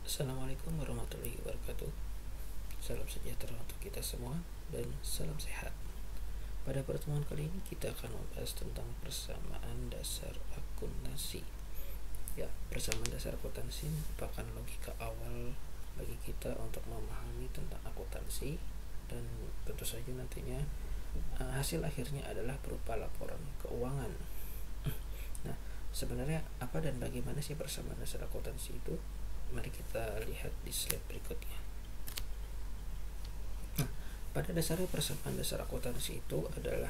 Assalamualaikum warahmatullahi wabarakatuh. Salam sejahtera untuk kita semua dan salam sehat. Pada pertemuan kali ini kita akan membahas tentang persamaan dasar akuntansi. Ya, persamaan dasar akuntansi merupakan logika awal bagi kita untuk memahami tentang akuntansi, dan tentu saja nantinya hasil akhirnya adalah berupa laporan keuangan. Nah, sebenarnya apa dan bagaimana sih persamaan dasar akuntansi itu? Mari kita lihat di slide berikutnya. Pada dasarnya persamaan dasar akuntansi itu adalah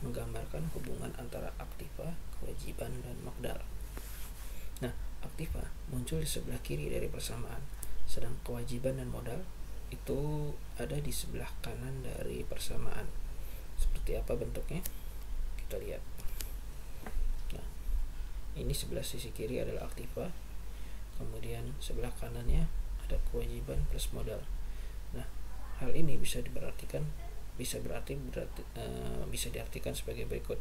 menggambarkan hubungan antara aktiva, kewajiban, dan modal. Nah, aktiva muncul di sebelah kiri dari persamaan, sedang kewajiban dan modal itu ada di sebelah kanan dari persamaan. Seperti apa bentuknya? Kita lihat. Nah, ini sebelah sisi kiri adalah aktiva, kemudian sebelah kanannya ada kewajiban plus modal. Nah, hal ini bisa diartikan sebagai berikut.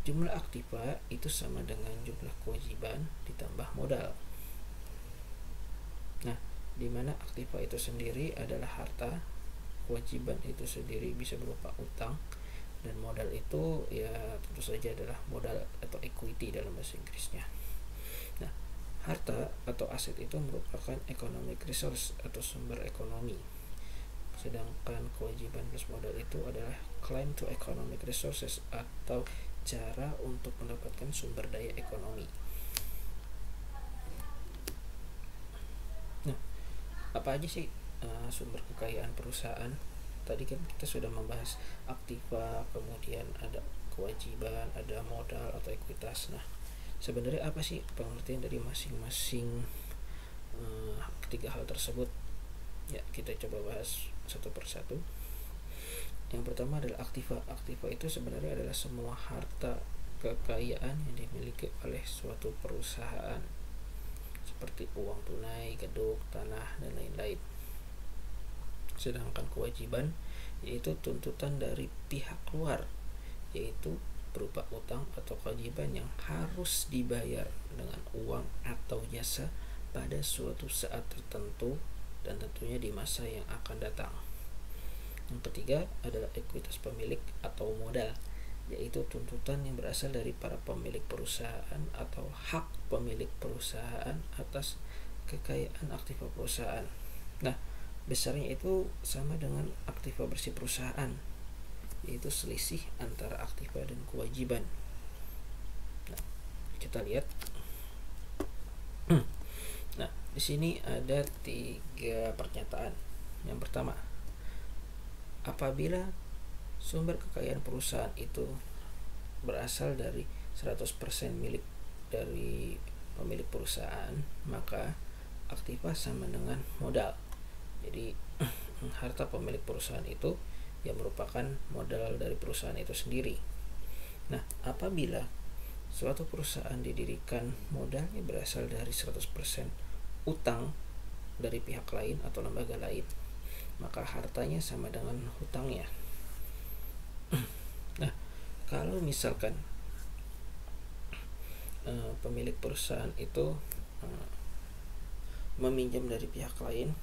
Jumlah aktiva itu sama dengan jumlah kewajiban ditambah modal. Nah, di mana aktiva itu sendiri adalah harta, kewajiban itu sendiri bisa berupa utang, dan modal itu ya tentu saja adalah modal atau equity dalam bahasa Inggrisnya. Nah, harta atau aset itu merupakan economic resource atau sumber ekonomi. Sedangkan kewajiban plus modal itu adalah claim to economic resources atau cara untuk mendapatkan sumber daya ekonomi. Nah, apa aja sih sumber kekayaan perusahaan? Tadi kan kita sudah membahas aktiva, kemudian ada kewajiban, ada modal atau ekuitas. Nah, sebenarnya apa sih pengertian dari masing-masing ketiga hal tersebut? Ya, kita coba bahas satu persatu. Yang pertama adalah aktiva. Aktiva itu sebenarnya adalah semua harta kekayaan yang dimiliki oleh suatu perusahaan, seperti uang tunai, gedung, tanah, dan lain-lain. Sedangkan kewajiban yaitu tuntutan dari pihak luar, yaitu berupa utang atau kewajiban yang harus dibayar dengan uang atau jasa pada suatu saat tertentu, dan tentunya di masa yang akan datang. Yang ketiga adalah ekuitas pemilik atau modal, yaitu tuntutan yang berasal dari para pemilik perusahaan atau hak pemilik perusahaan atas kekayaan aktiva perusahaan. Nah, besarnya itu sama dengan aktiva bersih perusahaan, yaitu selisih antara aktiva dan kewajiban. Nah, kita lihat. Nah, di sini ada 3 pernyataan. Yang pertama, apabila sumber kekayaan perusahaan itu berasal dari 100% milik dari pemilik perusahaan, maka aktiva sama dengan modal. Jadi harta pemilik perusahaan itu yang merupakan modal dari perusahaan itu sendiri. Nah, apabila suatu perusahaan didirikan modalnya berasal dari 100% utang dari pihak lain atau lembaga lain, maka hartanya sama dengan hutangnya. Nah, kalau misalkan pemilik perusahaan itu meminjam dari pihak lain,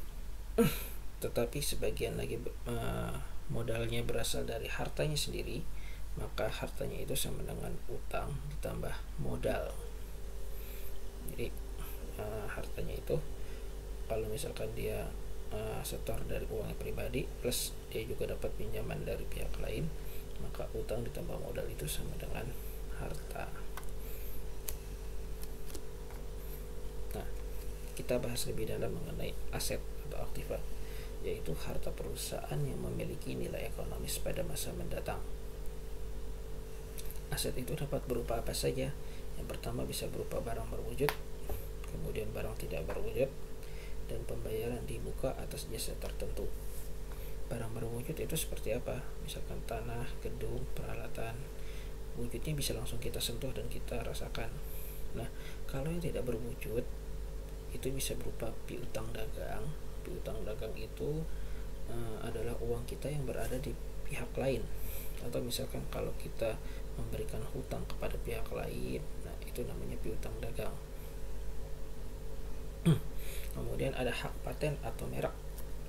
tetapi sebagian lagi modalnya berasal dari hartanya sendiri, maka hartanya itu sama dengan utang ditambah modal. Jadi hartanya itu kalau misalkan dia setor dari uangnya pribadi plus dia juga dapat pinjaman dari pihak lain, maka utang ditambah modal itu sama dengan harta. Nah, kita bahas lebih dalam mengenai aset atau aktiva, yaitu harta perusahaan yang memiliki nilai ekonomis pada masa mendatang. Aset itu dapat berupa apa saja? Yang pertama bisa berupa barang berwujud, kemudian barang tidak berwujud, dan pembayaran di muka atas jasa tertentu. Barang berwujud itu seperti apa? Misalkan tanah, gedung, peralatan. Wujudnya bisa langsung kita sentuh dan kita rasakan. Nah, kalau yang tidak berwujud itu bisa berupa piutang dagang. Piutang dagang itu adalah uang kita yang berada di pihak lain, atau misalkan kalau kita memberikan hutang kepada pihak lain, nah itu namanya piutang dagang. Kemudian Kemudian ada hak paten atau merek,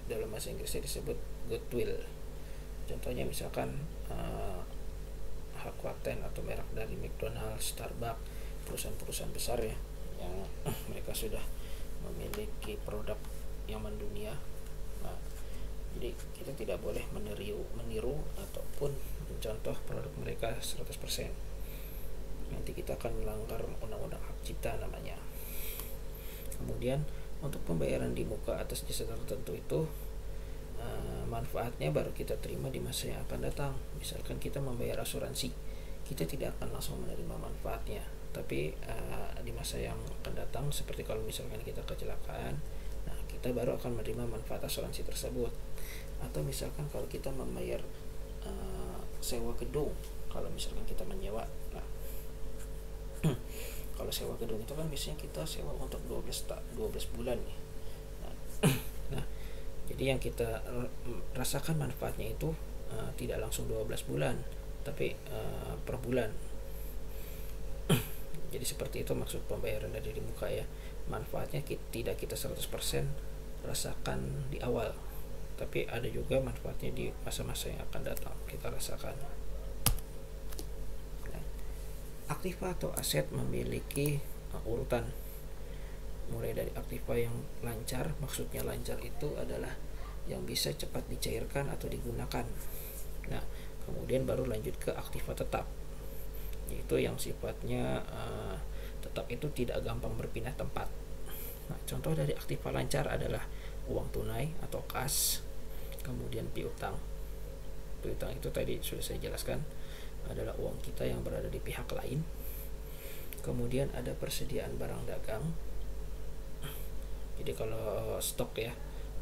dalam bahasa Inggrisnya disebut goodwill. Contohnya misalkan hak paten atau merek dari McDonald's, Starbucks, perusahaan-perusahaan besar ya, yang mereka sudah memiliki produk yang mendunia. Nah, jadi kita tidak boleh meniru ataupun mencontoh produk mereka 100%. Nanti kita akan melanggar undang-undang hak cipta namanya. Kemudian untuk pembayaran di muka atas jasa tertentu itu manfaatnya baru kita terima di masa yang akan datang. Misalkan kita membayar asuransi, kita tidak akan langsung menerima manfaatnya, tapi di masa yang akan datang, seperti kalau misalkan kita kecelakaan, nah kita baru akan menerima manfaat asuransi tersebut. Atau misalkan kalau kita membayar sewa gedung, kalau misalkan kita menyewa, nah kalau sewa gedung itu kan biasanya kita sewa untuk 12 bulan nih. Nah, jadi yang kita rasakan manfaatnya itu tidak langsung 12 bulan, tapi per bulan. Jadi seperti itu maksud pembayaran dari di muka ya. Manfaatnya tidak kita 100% rasakan di awal, tapi ada juga manfaatnya di masa-masa yang akan datang kita rasakan. Nah, aktiva atau aset memiliki urutan, mulai dari aktiva yang lancar. Maksudnya lancar itu adalah yang bisa cepat dicairkan atau digunakan. Nah, kemudian baru lanjut ke aktiva tetap, yaitu yang sifatnya tetap itu tidak gampang berpindah tempat. Nah, contoh dari aktiva lancar adalah uang tunai atau kas, kemudian piutang. Piutang itu tadi sudah saya jelaskan, adalah uang kita yang berada di pihak lain. Kemudian ada persediaan barang dagang. Jadi kalau stok ya,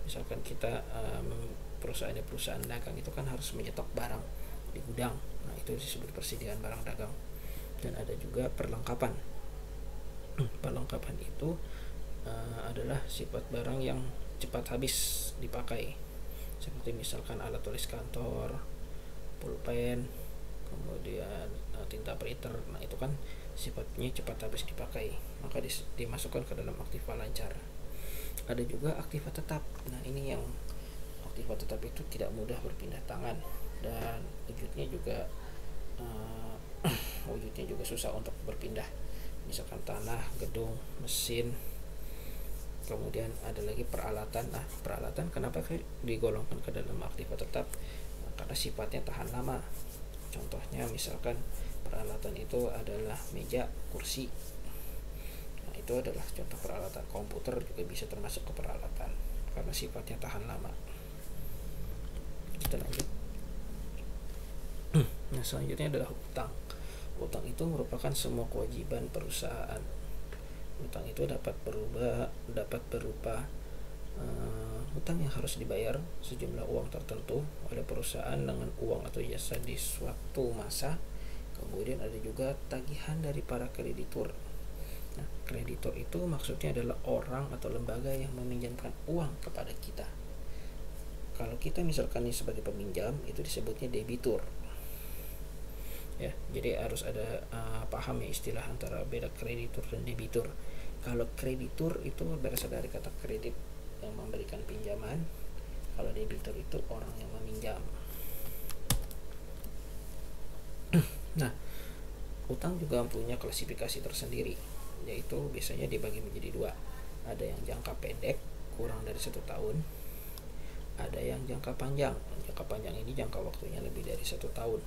misalkan kita perusahaan dagang itu kan harus menyetok barang di gudang. Nah, itu disebut persediaan barang dagang. Dan ada juga perlengkapan. Perlengkapan itu adalah sifat barang yang cepat habis dipakai, seperti misalkan alat tulis kantor, pulpen, kemudian tinta printer. Nah, itu kan sifatnya cepat habis dipakai, maka dimasukkan ke dalam aktiva lancar. Ada juga aktiva tetap. Nah, ini yang aktiva tetap itu tidak mudah berpindah tangan, dan wujudnya juga susah untuk berpindah. Misalkan tanah, gedung, mesin. Kemudian ada lagi peralatan. Nah, peralatan kenapa digolongkan ke dalam aktiva tetap? Nah, karena sifatnya tahan lama. Contohnya misalkan peralatan itu adalah meja, kursi. Nah, itu adalah contoh peralatan. Komputer juga bisa termasuk ke peralatan karena sifatnya tahan lama. Kita lanjut. Nah, selanjutnya adalah hutang. Hutang itu merupakan semua kewajiban perusahaan. Hutang itu dapat berupa hutang yang harus dibayar sejumlah uang tertentu oleh perusahaan dengan uang atau jasa di suatu masa. Kemudian ada juga tagihan dari para kreditur. Nah, kreditur itu maksudnya adalah orang atau lembaga yang meminjamkan uang kepada kita. Kalau kita misalkan ini sebagai peminjam, itu disebutnya debitur. Ya, jadi harus ada paham ya istilah antara beda kreditur dan debitur. Kalau kreditur itu berasal dari kata kredit, yang memberikan pinjaman. Kalau debitur itu orang yang meminjam. Nah, utang juga punya klasifikasi tersendiri, yaitu biasanya dibagi menjadi dua. Ada yang jangka pendek, kurang dari 1 tahun. Ada yang jangka panjang. Jangka panjang ini jangka waktunya lebih dari 1 tahun.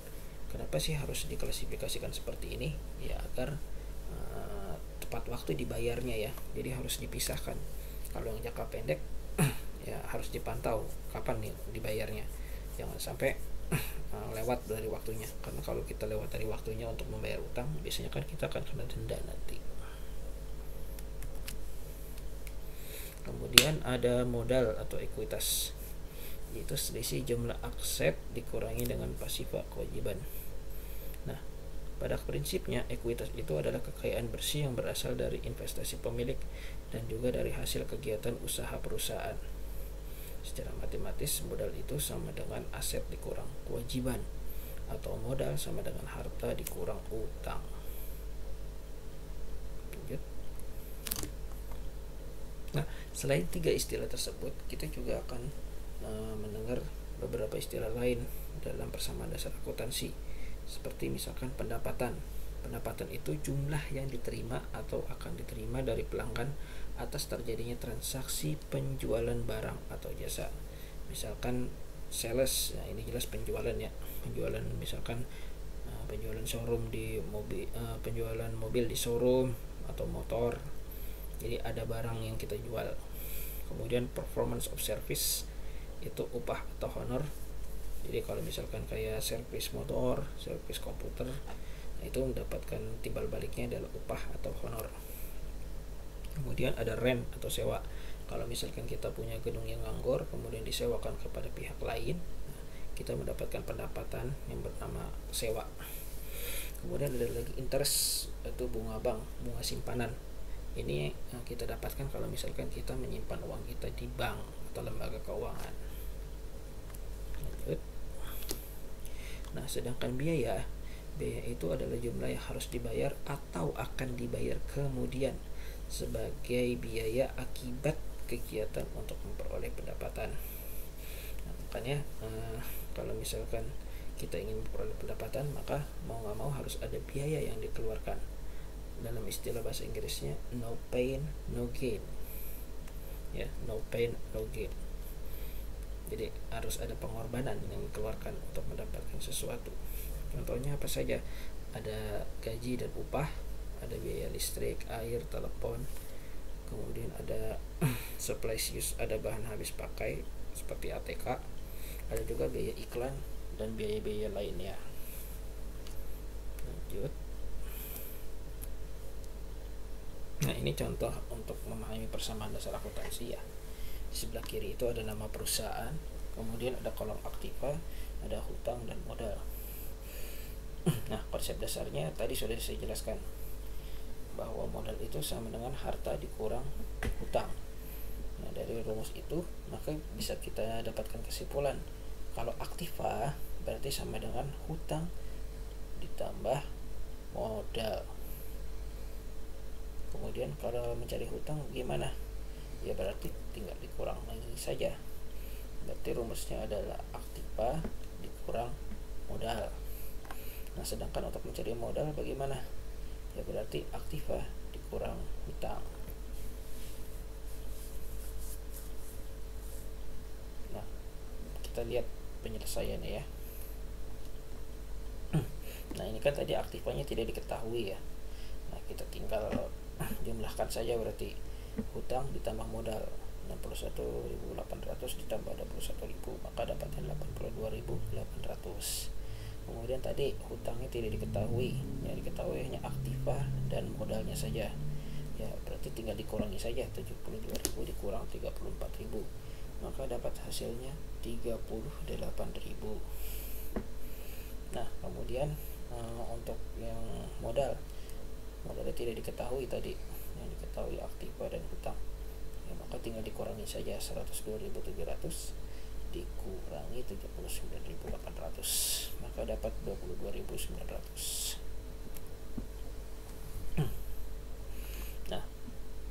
Kenapa sih harus diklasifikasikan seperti ini? Ya, agar tepat waktu dibayarnya ya. Jadi harus dipisahkan. Kalau yang jangka pendek ya harus dipantau kapan nih dibayarnya. Jangan sampai lewat dari waktunya. Karena kalau kita lewat dari waktunya untuk membayar utang, biasanya kan kita akan kena denda nanti. Kemudian ada modal atau ekuitas, yaitu selisih jumlah aset dikurangi dengan pasifa kewajiban. Nah, pada prinsipnya ekuitas itu adalah kekayaan bersih yang berasal dari investasi pemilik dan juga dari hasil kegiatan usaha perusahaan. Secara matematis, modal itu sama dengan aset dikurang kewajiban, atau modal sama dengan harta dikurang utang. Lanjut. Nah, Selain tiga istilah tersebut, kita juga akan mendengar beberapa istilah lain dalam persamaan dasar akuntansi, seperti misalkan pendapatan. Pendapatan itu jumlah yang diterima atau akan diterima dari pelanggan atas terjadinya transaksi penjualan barang atau jasa. Misalkan sales, nah ini jelas penjualan ya, penjualan misalkan penjualan showroom di mobil, penjualan mobil di showroom atau motor. Jadi ada barang yang kita jual. Kemudian performance of service itu upah atau honor. Jadi kalau misalkan kayak servis motor, servis komputer, nah itu mendapatkan timbal baliknya adalah upah atau honor. Kemudian ada rent atau sewa. Kalau misalkan kita punya gedung yang nganggur kemudian disewakan kepada pihak lain, kita mendapatkan pendapatan yang bernama sewa. Kemudian ada lagi interest, itu bunga bank, bunga simpanan. Ini kita dapatkan kalau misalkan kita menyimpan uang kita di bank atau lembaga keuangan. Lanjut. Nah, sedangkan biaya itu adalah jumlah yang harus dibayar atau akan dibayar kemudian sebagai biaya akibat kegiatan untuk memperoleh pendapatan. Nah, makanya kalau misalkan kita ingin memperoleh pendapatan, maka mau nggak mau harus ada biaya yang dikeluarkan. Dalam istilah bahasa Inggrisnya no pain no gain, ya, no pain no gain. Jadi harus ada pengorbanan yang dikeluarkan untuk mendapatkan sesuatu. Contohnya apa saja? Ada gaji dan upah, ada biaya listrik, air, telepon, kemudian ada supplies use, ada bahan habis pakai seperti ATK, ada juga biaya iklan dan biaya-biaya lainnya. Lanjut. Nah, ini contoh untuk memahami persamaan dasar akuntansi ya. Di sebelah kiri itu ada nama perusahaan, kemudian ada kolom aktiva, ada hutang dan modal. Nah, konsep dasarnya tadi sudah saya jelaskan bahwa modal itu sama dengan harta dikurang hutang. Nah, dari rumus itu maka bisa kita dapatkan kesimpulan kalau aktiva berarti sama dengan hutang ditambah modal. Kemudian kalau mencari hutang gimana? Ya berarti tinggal dikurang lagi saja. Berarti rumusnya adalah aktiva dikurang modal. Nah, sedangkan untuk mencari modal bagaimana? Ya berarti aktiva dikurang hutang. Nah, kita lihat penyelesaiannya ya. Nah, ini kan tadi aktivanya tidak diketahui ya. Nah, kita tinggal jumlahkan saja, berarti hutang ditambah modal 61.800 ditambah 21.000 maka dapatnya 82.800. Kemudian tadi hutangnya tidak diketahui, yang diketahui hanya aktiva dan modalnya saja. Ya berarti tinggal dikurangi saja, 72.000 dikurang 34.000 maka dapat hasilnya 38.000. Nah, kemudian untuk yang modalnya tidak diketahui tadi, yang diketahui aktiva dan hutang, ya, maka tinggal dikurangi saja 102.700 dikurangi 79.800 maka dapat 22.900. Nah,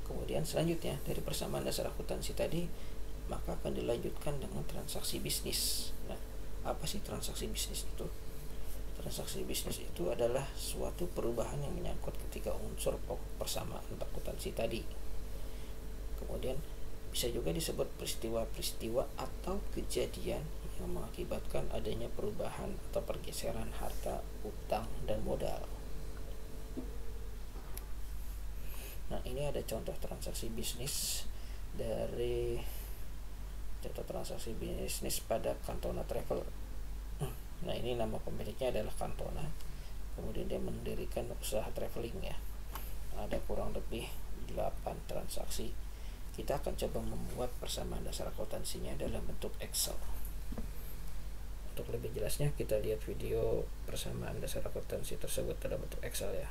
kemudian selanjutnya dari persamaan dasar akuntansi tadi maka akan dilanjutkan dengan transaksi bisnis. Nah, apa sih transaksi bisnis itu? Transaksi bisnis itu adalah suatu perubahan yang menyangkut ketiga unsur persamaan akuntansi tadi. Kemudian bisa juga disebut peristiwa-peristiwa atau kejadian yang mengakibatkan adanya perubahan atau pergeseran harta, utang, dan modal. Nah, ini ada contoh transaksi bisnis dari contoh transaksi bisnis pada Cantona Travel. Nah, ini nama pemiliknya adalah Cantona. Kemudian dia mendirikan usaha traveling ya. Ada kurang lebih 8 transaksi. Kita akan coba membuat persamaan dasar akuntansinya dalam bentuk Excel. Untuk lebih jelasnya kita lihat video persamaan dasar akuntansi tersebut dalam bentuk Excel ya.